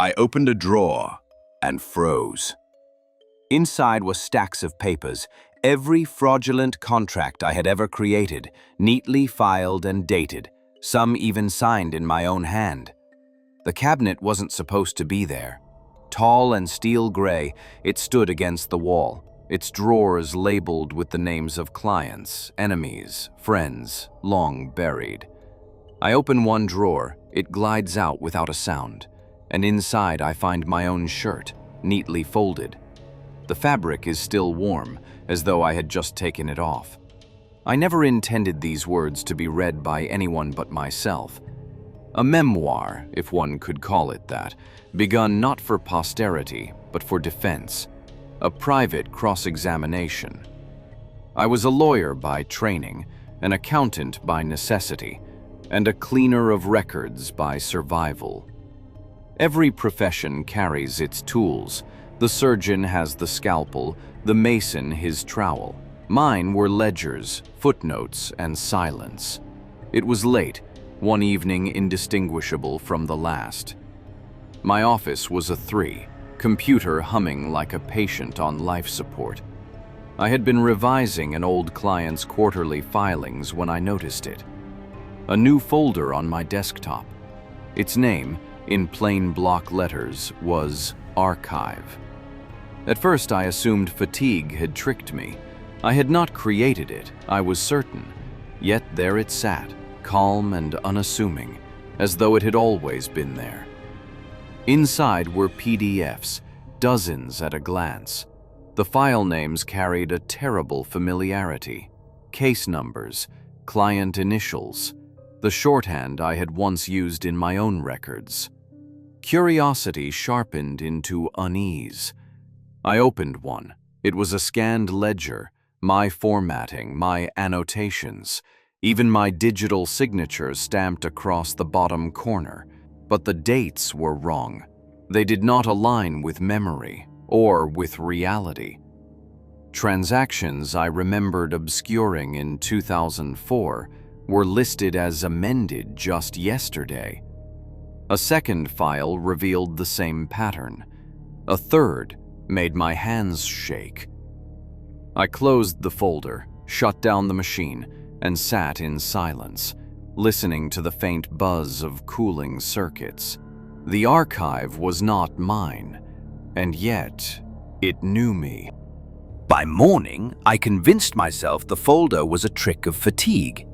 I opened a drawer and froze. Inside were stacks of papers, every fraudulent contract I had ever created, neatly filed and dated, some even signed in my own hand. The cabinet wasn't supposed to be there. Tall and steel gray, it stood against the wall, its drawers labeled with the names of clients, enemies, friends, long buried. I open one drawer, it glides out without a sound, and inside I find my own shirt, neatly folded. The fabric is still warm, as though I had just taken it off. I never intended these words to be read by anyone but myself. A memoir, if one could call it that, begun not for posterity, but for defense. A private cross-examination. I was a lawyer by training, an accountant by necessity, and a cleaner of records by survival. Every profession carries its tools. The surgeon has the scalpel, the mason his trowel. Mine were ledgers, footnotes, and silence. It was late, one evening indistinguishable from the last. My office was a 3, computer humming like a patient on life support. I had been revising an old client's quarterly filings when I noticed it. A new folder on my desktop. Its name, in plain block letters, was Archive. At first I assumed fatigue had tricked me. I had not created it, I was certain. Yet there it sat, calm and unassuming, as though it had always been there. Inside were PDFs, dozens at a glance. The file names carried a terrible familiarity. Case numbers, client initials, the shorthand I had once used in my own records. Curiosity sharpened into unease. I opened one. It was a scanned ledger, my formatting, my annotations, even my digital signature stamped across the bottom corner. But the dates were wrong. They did not align with memory or with reality. Transactions I remembered obscuring in 2004 were listed as amended just yesterday. A second file revealed the same pattern. A third made my hands shake. I closed the folder, shut down the machine, and sat in silence, listening to the faint buzz of cooling circuits. The archive was not mine, and yet it knew me. By morning, I convinced myself the folder was a trick of fatigue.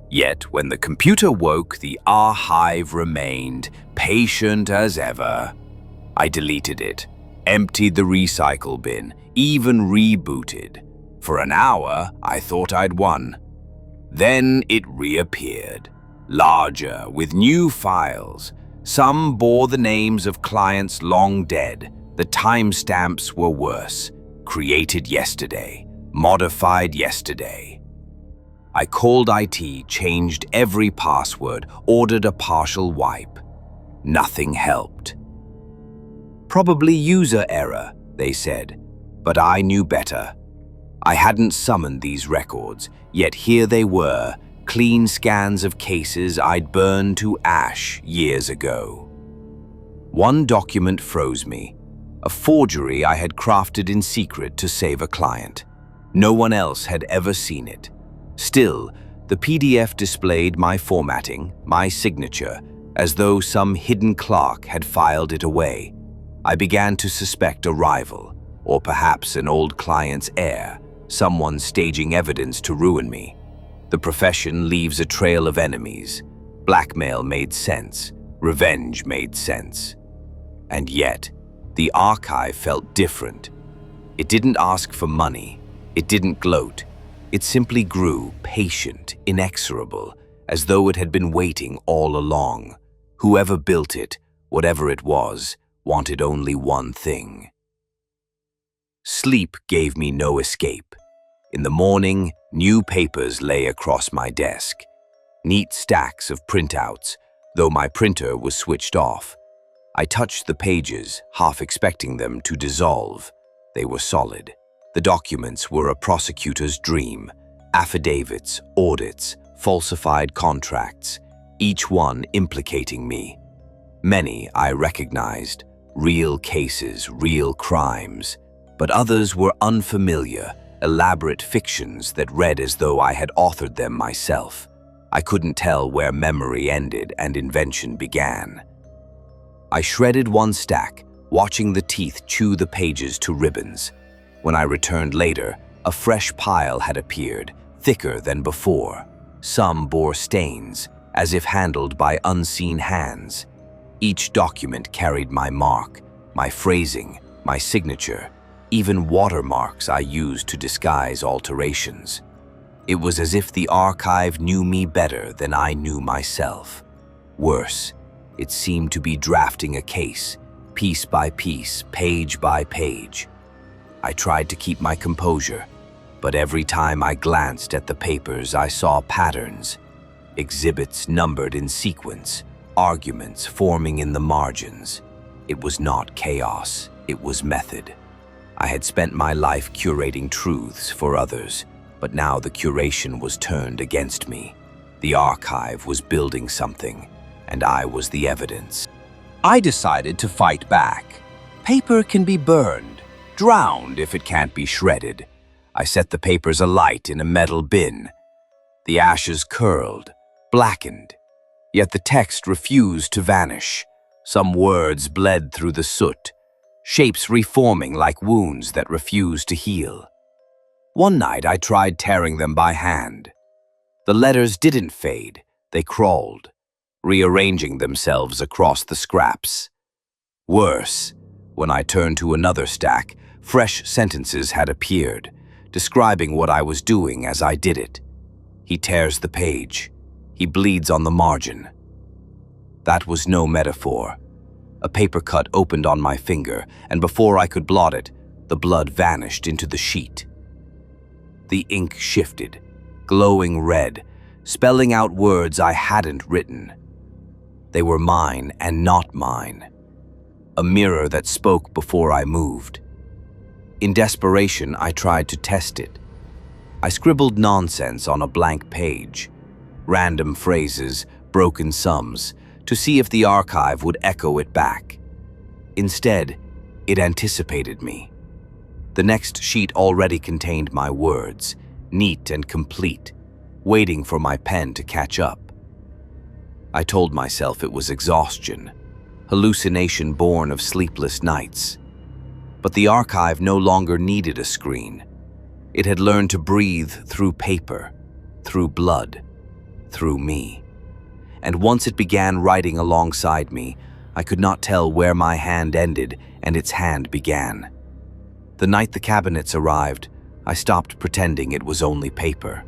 Yet when the computer woke, the archive remained, patient as ever. I deleted it, emptied the recycle bin, even rebooted. For an hour, I thought I'd won. Then it reappeared, larger, with new files. Some bore the names of clients long dead. The timestamps were worse. Created yesterday, modified yesterday. I called IT, changed every password, ordered a partial wipe. Nothing helped. Probably user error, they said, but I knew better. I hadn't summoned these records, yet here they were, clean scans of cases I'd burned to ash years ago. One document froze me, a forgery I had crafted in secret to save a client. No one else had ever seen it. Still, the PDF displayed my formatting, my signature, as though some hidden clerk had filed it away. I began to suspect a rival, or perhaps an old client's heir, someone staging evidence to ruin me. The profession leaves a trail of enemies. Blackmail made sense. Revenge made sense. And yet, the archive felt different. It didn't ask for money. It didn't gloat. It simply grew, patient, inexorable, as though it had been waiting all along. Whoever built it, whatever it was, wanted only one thing. Sleep gave me no escape. In the morning, new papers lay across my desk. Neat stacks of printouts, though my printer was switched off. I touched the pages, half expecting them to dissolve. They were solid. The documents were a prosecutor's dream. Affidavits, audits, falsified contracts, each one implicating me. Many I recognized, real cases, real crimes, but others were unfamiliar, elaborate fictions that read as though I had authored them myself. I couldn't tell where memory ended and invention began. I shredded one stack, watching the teeth chew the pages to ribbons. When I returned later, a fresh pile had appeared, thicker than before. Some bore stains, as if handled by unseen hands. Each document carried my mark, my phrasing, my signature, even watermarks I used to disguise alterations. It was as if the archive knew me better than I knew myself. Worse, it seemed to be drafting a case, piece by piece, page by page. I tried to keep my composure, but every time I glanced at the papers, I saw patterns, exhibits numbered in sequence, arguments forming in the margins. It was not chaos, it was method. I had spent my life curating truths for others, but now the curation was turned against me. The archive was building something, and I was the evidence. I decided to fight back. Paper can be burned, drowned if it can't be shredded. I set the papers alight in a metal bin. The ashes curled, blackened, yet the text refused to vanish. Some words bled through the soot, shapes reforming like wounds that refused to heal. One night I tried tearing them by hand. The letters didn't fade, they crawled, rearranging themselves across the scraps. Worse, when I turned to another stack, fresh sentences had appeared, describing what I was doing as I did it. He tears the page. He bleeds on the margin. That was no metaphor. A paper cut opened on my finger, and before I could blot it, the blood vanished into the sheet. The ink shifted, glowing red, spelling out words I hadn't written. They were mine and not mine. A mirror that spoke before I moved. In desperation, I tried to test it. I scribbled nonsense on a blank page, random phrases, broken sums, to see if the archive would echo it back. Instead, it anticipated me. The next sheet already contained my words, neat and complete, waiting for my pen to catch up. I told myself it was exhaustion, hallucination born of sleepless nights. But the archive no longer needed a screen. It had learned to breathe through paper, through blood, through me. And once it began writing alongside me, I could not tell where my hand ended and its hand began. The night the cabinets arrived, I stopped pretending it was only paper.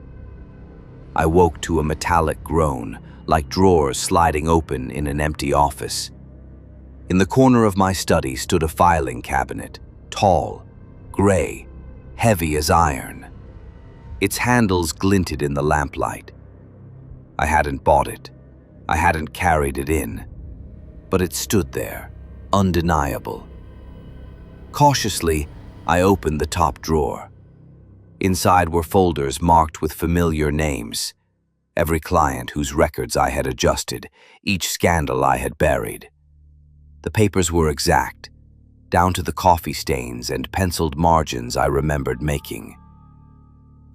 I woke to a metallic groan, like drawers sliding open in an empty office. In the corner of my study stood a filing cabinet, tall, gray, heavy as iron. Its handles glinted in the lamplight. I hadn't bought it. I hadn't carried it in. But it stood there, undeniable. Cautiously, I opened the top drawer. Inside were folders marked with familiar names. Every client whose records I had adjusted, each scandal I had buried. The papers were exact, down to the coffee stains and penciled margins I remembered making.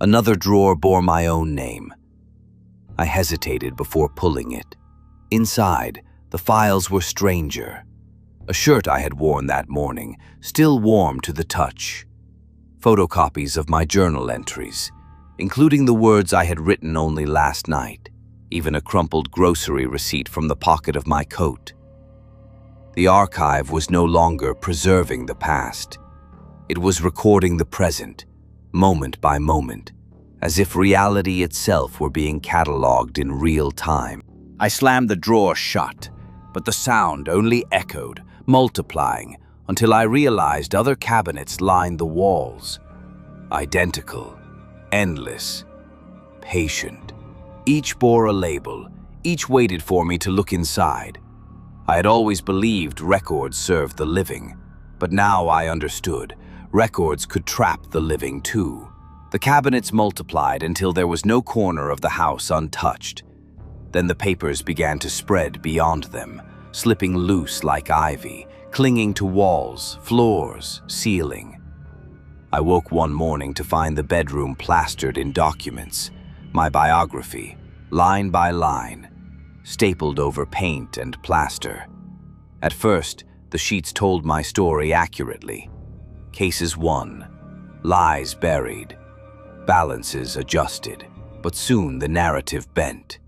Another drawer bore my own name. I hesitated before pulling it. Inside, the files were stranger. A shirt I had worn that morning, still warm to the touch. Photocopies of my journal entries, including the words I had written only last night, even a crumpled grocery receipt from the pocket of my coat. The archive was no longer preserving the past. It was recording the present, moment by moment, as if reality itself were being cataloged in real time. I slammed the drawer shut, but the sound only echoed, multiplying, until I realized other cabinets lined the walls. Identical, endless, patient. Each bore a label, each waited for me to look inside. I had always believed records served the living, but now I understood. Records could trap the living too. The cabinets multiplied until there was no corner of the house untouched. Then the papers began to spread beyond them, slipping loose like ivy, clinging to walls, floors, ceiling. I woke one morning to find the bedroom plastered in documents, my biography, line by line, stapled over paint and plaster. At first, the sheets told my story accurately. Cases won, lies buried, balances adjusted, but soon the narrative bent.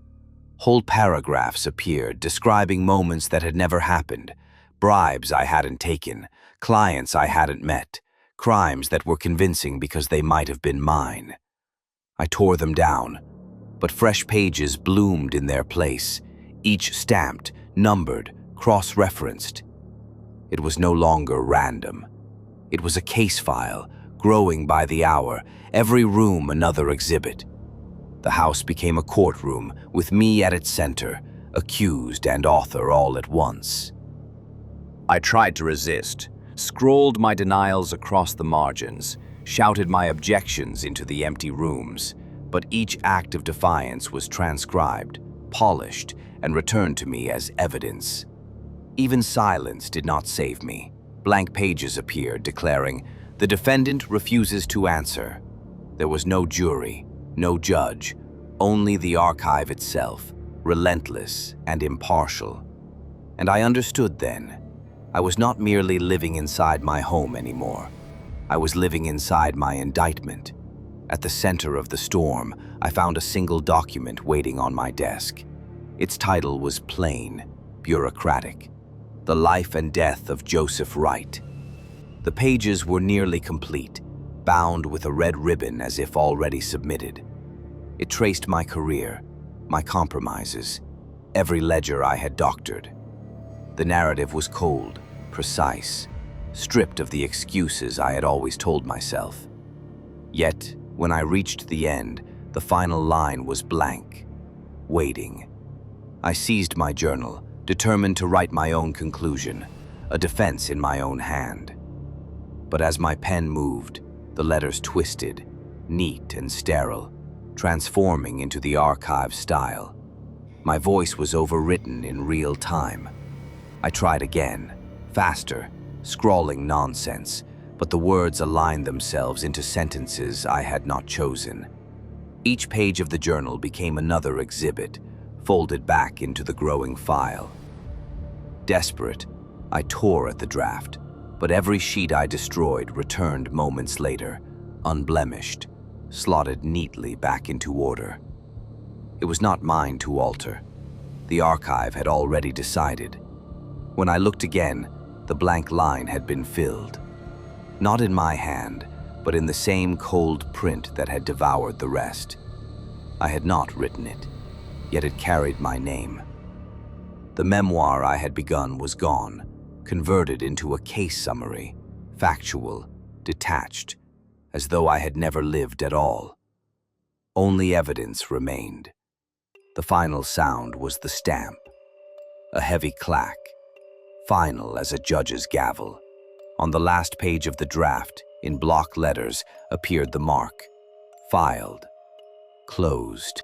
Whole paragraphs appeared describing moments that had never happened, bribes I hadn't taken, clients I hadn't met, crimes that were convincing because they might have been mine. I tore them down, but fresh pages bloomed in their place, each stamped, numbered, cross-referenced. It was no longer random. It was a case file, growing by the hour, every room another exhibit. The house became a courtroom, with me at its center, accused and author all at once. I tried to resist, scrawled my denials across the margins, shouted my objections into the empty rooms, but each act of defiance was transcribed, polished, and returned to me as evidence. Even silence did not save me. Blank pages appeared declaring, "The defendant refuses to answer." There was no jury, no judge, only the archive itself, relentless and impartial. And I understood then. I was not merely living inside my home anymore. I was living inside my indictment. At the center of the storm, I found a single document waiting on my desk. Its title was plain, bureaucratic: The Life and Death of Joseph Wright. The pages were nearly complete, bound with a red ribbon as if already submitted. It traced my career, my compromises, every ledger I had doctored. The narrative was cold, precise, stripped of the excuses I had always told myself. Yet, when I reached the end, the final line was blank, waiting. I seized my journal, determined to write my own conclusion, a defense in my own hand. But as my pen moved, the letters twisted, neat and sterile, transforming into the archive style. My voice was overwritten in real time. I tried again, faster, scrawling nonsense, but the words aligned themselves into sentences I had not chosen. Each page of the journal became another exhibit, folded back into the growing file. Desperate, I tore at the draft, but every sheet I destroyed returned moments later, unblemished, slotted neatly back into order. It was not mine to alter. The archive had already decided. When I looked again, the blank line had been filled. Not in my hand, but in the same cold print that had devoured the rest. I had not written it, yet it carried my name. The memoir I had begun was gone, converted into a case summary, factual, detached, as though I had never lived at all. Only evidence remained. The final sound was the stamp, a heavy clack, final as a judge's gavel. On the last page of the draft, in block letters, appeared the mark: filed, closed.